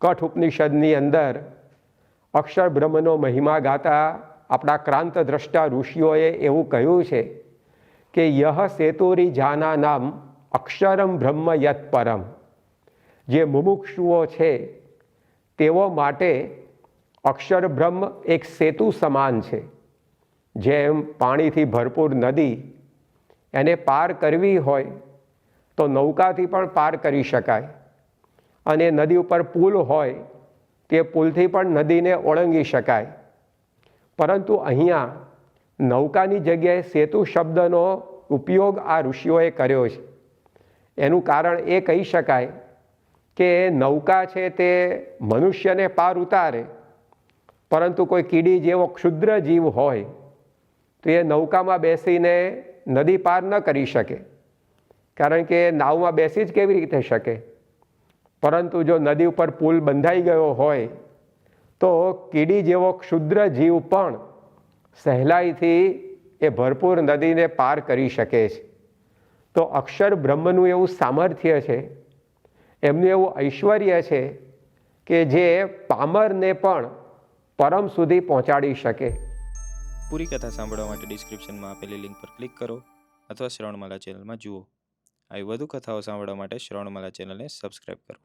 કઠ ઉપનિષદની અંદર અક્ષર બ્રહ્મનો મહિમા ગાતા આપણા ક્રાંત દ્રષ્ટા ઋષિઓએ એવું કહ્યું છે કે યહ સેતુરી જાના નામ અક્ષરમ બ્રહ્મ યત પરમ. જે મુમુક્ષુઓ છે તેઓ માટે અક્ષર બ્રહ્મ એક સેતુ સમાન છે. જેમ પાણીથી ભરપૂર નદી એને પાર કરવી હોય તો નૌકાથી પણ પાર કરી શકાય, અને નદી ઉપર પુલ હોય તે પુલથી પણ નદીને ઓળંગી શકાય. પરંતુ અહીંયા નૌકાની જગ્યાએ સેતુ શબ્દનો ઉપયોગ આ ઋષિઓએ કર્યો છે. એનું કારણ એ કહી શકાય કે નૌકા છે તે મનુષ્યને પાર ઉતારે, પરંતુ કોઈ કીડી જેવો ક્ષુદ્ર જીવ હોય તો એ નૌકામાં બેસીને નદી પાર ન કરી શકે, કારણ કે નાવમાં બેસી જ કેવી રીતે શકે. પરંતુ જો નદી ઉપર પુલ બંધાઈ ગયો હોય તો કીડી જેવો ક્ષુદ્ર જીવ પણ સહેલાઈથી એ ભરપૂર નદીને પાર કરી શકે છે. તો અક્ષર બ્રહ્મનું એવું સામર્થ્ય છે, એમનું એવું ઐશ્વર્ય છે કે જે પામરને પણ પરમ સુધી પહોંચાડી શકે. પૂરી કથા સાંભળવા માટે ડિસ્ક્રિપ્શનમાં આપેલી લિંક પર ક્લિક કરો અથવા શ્રવણમાલા ચેનલમાં જુઓ. આવી વધુ કથાઓ સાંભળવા માટે શ્રવણમાલા ચેનલને સબસ્ક્રાઈબ કરો.